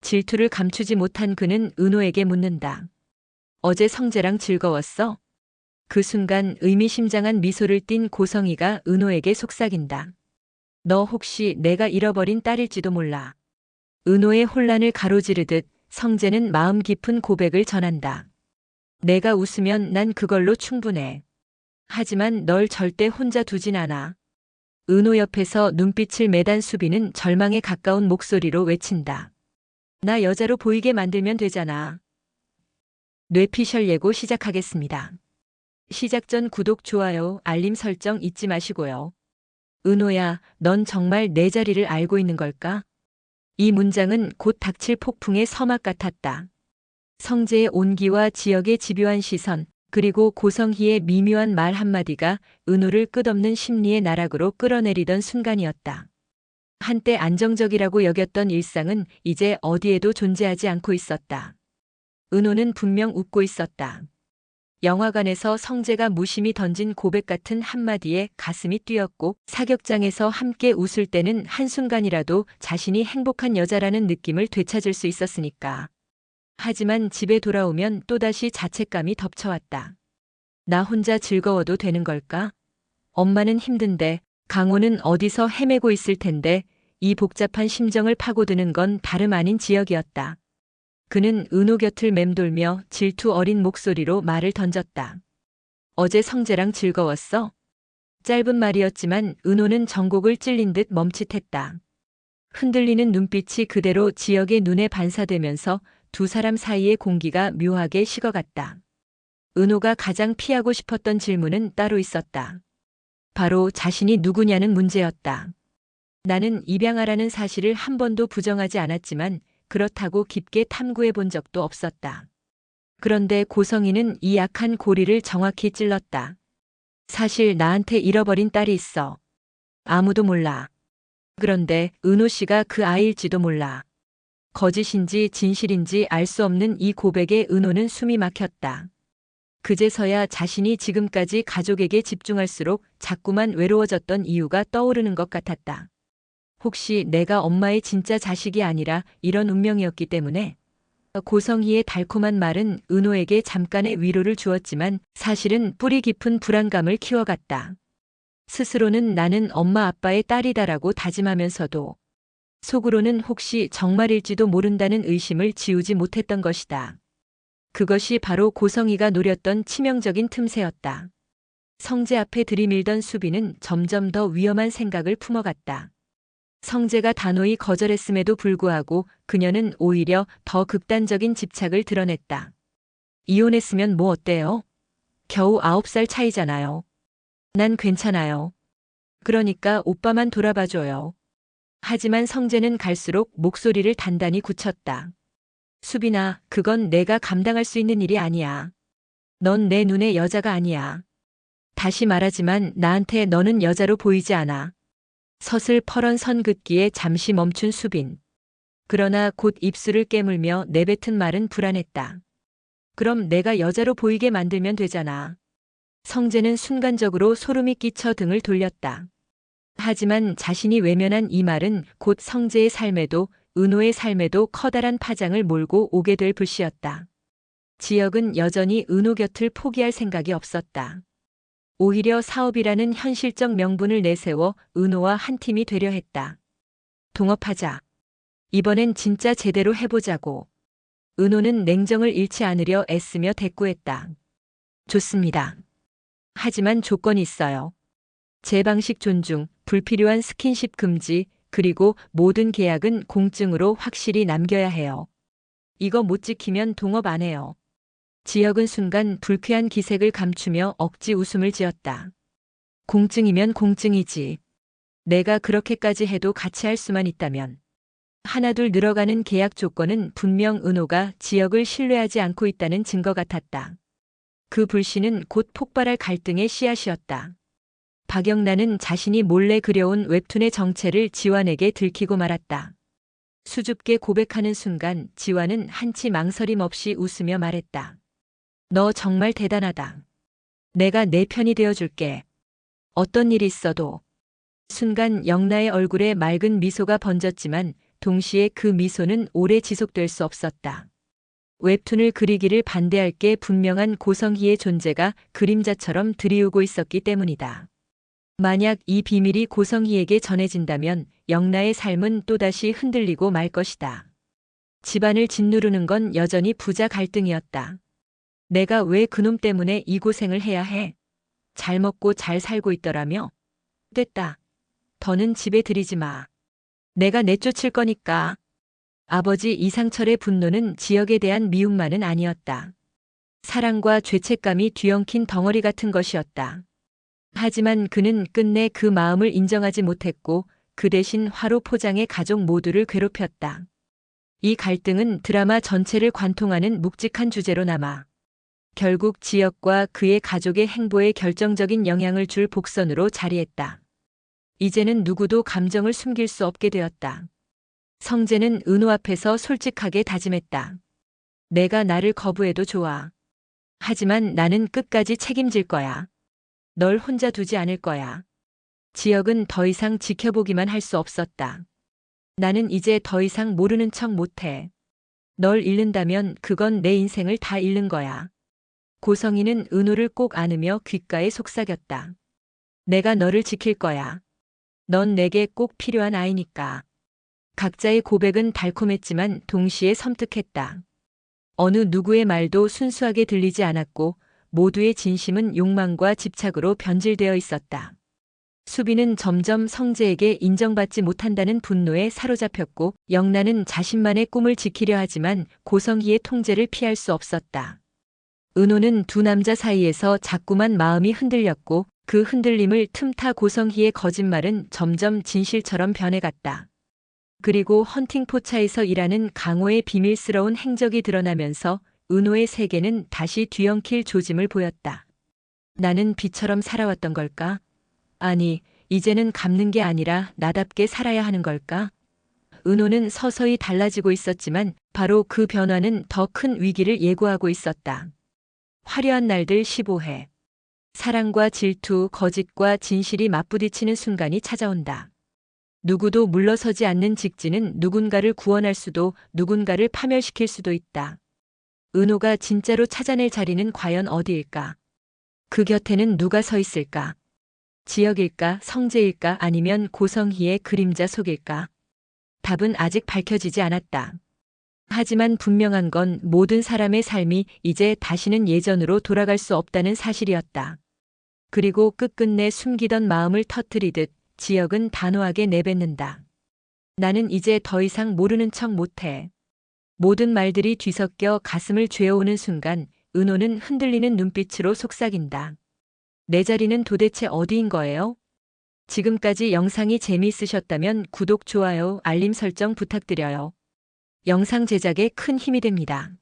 질투를 감추지 못한 그는 은호에게 묻는다. 어제 성재랑 즐거웠어? 그 순간 의미심장한 미소를 띤 고성이가 은호에게 속삭인다. 너 혹시 내가 잃어버린 딸일지도 몰라. 은호의 혼란을 가로지르듯 성재는 마음 깊은 고백을 전한다. 내가 웃으면 난 그걸로 충분해. 하지만 널 절대 혼자 두진 않아. 은호 옆에서 눈빛을 매단 수빈은 절망에 가까운 목소리로 외친다. 나 여자로 보이게 만들면 되잖아. 뇌피셜 예고 시작하겠습니다. 시작 전 구독, 좋아요, 알림 설정 잊지 마시고요. 은호야, 넌 정말 내 자리를 알고 있는 걸까? 이 문장은 곧 닥칠 폭풍의 서막 같았다. 성재의 온기와 지역의 집요한 시선, 그리고 고성희의 미묘한 말 한마디가 은호를 끝없는 심리의 나락으로 끌어내리던 순간이었다. 한때 안정적이라고 여겼던 일상은 이제 어디에도 존재하지 않고 있었다. 은호는 분명 웃고 있었다. 영화관에서 성재가 무심히 던진 고백 같은 한마디에 가슴이 뛰었고, 사격장에서 함께 웃을 때는 한순간이라도 자신이 행복한 여자라는 느낌을 되찾을 수 있었으니까. 하지만 집에 돌아오면 또다시 자책감이 덮쳐왔다. 나 혼자 즐거워도 되는 걸까? 엄마는 힘든데, 강호는 어디서 헤매고 있을 텐데, 이 복잡한 심정을 파고드는 건 다름 아닌 지역이었다. 그는 은호 곁을 맴돌며 질투 어린 목소리로 말을 던졌다. 어제 성재랑 즐거웠어? 짧은 말이었지만 은호는 전곡을 찔린 듯 멈칫했다. 흔들리는 눈빛이 그대로 지역의 눈에 반사되면서 두 사람 사이의 공기가 묘하게 식어갔다. 은호가 가장 피하고 싶었던 질문은 따로 있었다. 바로 자신이 누구냐는 문제였다. 나는 입양아라는 사실을 한 번도 부정하지 않았지만 그렇다고 깊게 탐구해 본 적도 없었다. 그런데 고성이는 이 약한 고리를 정확히 찔렀다. 사실 나한테 잃어버린 딸이 있어. 아무도 몰라. 그런데 은호 씨가 그 아이일지도 몰라. 거짓인지 진실인지 알 수 없는 이 고백에 은호는 숨이 막혔다. 그제서야 자신이 지금까지 가족에게 집중할수록 자꾸만 외로워졌던 이유가 떠오르는 것 같았다. 혹시 내가 엄마의 진짜 자식이 아니라 이런 운명이었기 때문에? 고성희의 달콤한 말은 은호에게 잠깐의 위로를 주었지만 사실은 뿌리 깊은 불안감을 키워갔다. 스스로는 나는 엄마 아빠의 딸이다라고 다짐하면서도 속으로는 혹시 정말일지도 모른다는 의심을 지우지 못했던 것이다. 그것이 바로 고성희가 노렸던 치명적인 틈새였다. 성재 앞에 들이밀던 수빈은 점점 더 위험한 생각을 품어갔다. 성재가 단호히 거절했음에도 불구하고 그녀는 오히려 더 극단적인 집착을 드러냈다. 이혼했으면 뭐 어때요? 겨우 9살 차이잖아요. 난 괜찮아요. 그러니까 오빠만 돌아봐줘요. 하지만 성재는 갈수록 목소리를 단단히 굳혔다. 수빈아, 그건 내가 감당할 수 있는 일이 아니야. 넌 내 눈에 여자가 아니야. 다시 말하지만 나한테 너는 여자로 보이지 않아. 서슬퍼런 선 긋기에 잠시 멈춘 수빈. 그러나 곧 입술을 깨물며 내뱉은 말은 불안했다. 그럼 내가 여자로 보이게 만들면 되잖아. 성재는 순간적으로 소름이 끼쳐 등을 돌렸다. 하지만 자신이 외면한 이 말은 곧 성재의 삶에도 은호의 삶에도 커다란 파장을 몰고 오게 될 불씨였다. 지역은 여전히 은호 곁을 포기할 생각이 없었다. 오히려 사업이라는 현실적 명분을 내세워 은호와 한 팀이 되려 했다. 동업하자. 이번엔 진짜 제대로 해보자고. 은호는 냉정을 잃지 않으려 애쓰며 대꾸했다. 좋습니다. 하지만 조건이 있어요. 제 방식 존중, 불필요한 스킨십 금지, 그리고 모든 계약은 공증으로 확실히 남겨야 해요. 이거 못 지키면 동업 안 해요. 지역은 순간 불쾌한 기색을 감추며 억지 웃음을 지었다. 공증이면 공증이지. 내가 그렇게까지 해도 같이 할 수만 있다면. 하나둘 늘어가는 계약 조건은 분명 은호가 지역을 신뢰하지 않고 있다는 증거 같았다. 그 불씨는 곧 폭발할 갈등의 씨앗이었다. 박영란은 자신이 몰래 그려온 웹툰의 정체를 지완에게 들키고 말았다. 수줍게 고백하는 순간 지완은 한치 망설임 없이 웃으며 말했다. 너 정말 대단하다. 내가 내 편이 되어줄게. 어떤 일이 있어도. 순간 영나의 얼굴에 맑은 미소가 번졌지만 동시에 그 미소는 오래 지속될 수 없었다. 웹툰을 그리기를 반대할 게 분명한 고성희의 존재가 그림자처럼 들이우고 있었기 때문이다. 만약 이 비밀이 고성희에게 전해진다면 영나의 삶은 또다시 흔들리고 말 것이다. 집안을 짓누르는 건 여전히 부자 갈등이었다. 내가 왜 그놈 때문에 이 고생을 해야 해? 잘 먹고 잘 살고 있더라며? 됐다. 더는 집에 들이지 마. 내가 내쫓을 거니까. 아버지 이상철의 분노는 지역에 대한 미움만은 아니었다. 사랑과 죄책감이 뒤엉킨 덩어리 같은 것이었다. 하지만 그는 끝내 그 마음을 인정하지 못했고 그 대신 화로 포장해 가족 모두를 괴롭혔다. 이 갈등은 드라마 전체를 관통하는 묵직한 주제로 남아 결국 지역과 그의 가족의 행보에 결정적인 영향을 줄 복선으로 자리했다. 이제는 누구도 감정을 숨길 수 없게 되었다. 성재는 은호 앞에서 솔직하게 다짐했다. 내가 나를 거부해도 좋아. 하지만 나는 끝까지 책임질 거야. 널 혼자 두지 않을 거야. 지역은 더 이상 지켜보기만 할 수 없었다. 나는 이제 더 이상 모르는 척 못해. 널 잃는다면 그건 내 인생을 다 잃는 거야. 고성희는 은호를 꼭 안으며 귓가에 속삭였다. 내가 너를 지킬 거야. 넌 내게 꼭 필요한 아이니까. 각자의 고백은 달콤했지만 동시에 섬뜩했다. 어느 누구의 말도 순수하게 들리지 않았고 모두의 진심은 욕망과 집착으로 변질되어 있었다. 수빈은 점점 성재에게 인정받지 못한다는 분노에 사로잡혔고 영란은 자신만의 꿈을 지키려 하지만 고성희의 통제를 피할 수 없었다. 은호는 두 남자 사이에서 자꾸만 마음이 흔들렸고 그 흔들림을 틈타 고성희의 거짓말은 점점 진실처럼 변해갔다. 그리고 헌팅포차에서 일하는 강호의 비밀스러운 행적이 드러나면서 은호의 세계는 다시 뒤엉킬 조짐을 보였다. 나는 비처럼 살아왔던 걸까? 아니, 이제는 갚는 게 아니라 나답게 살아야 하는 걸까? 은호는 서서히 달라지고 있었지만 바로 그 변화는 더 큰 위기를 예고하고 있었다. 화려한 날들 15회. 사랑과 질투, 거짓과 진실이 맞부딪히는 순간이 찾아온다. 누구도 물러서지 않는 직진은 누군가를 구원할 수도 누군가를 파멸시킬 수도 있다. 은호가 진짜로 찾아낼 자리는 과연 어디일까? 그 곁에는 누가 서 있을까? 지역일까, 성재일까, 아니면 고성희의 그림자 속일까? 답은 아직 밝혀지지 않았다. 하지만 분명한 건 모든 사람의 삶이 이제 다시는 예전으로 돌아갈 수 없다는 사실이었다. 그리고 끝끝내 숨기던 마음을 터뜨리듯 지역은 단호하게 내뱉는다. 나는 이제 더 이상 모르는 척 못해. 모든 말들이 뒤섞여 가슴을 죄어오는 순간 은호는 흔들리는 눈빛으로 속삭인다. 내 자리는 도대체 어디인 거예요? 지금까지 영상이 재미있으셨다면 구독, 좋아요, 알림 설정 부탁드려요. 영상 제작에 큰 힘이 됩니다.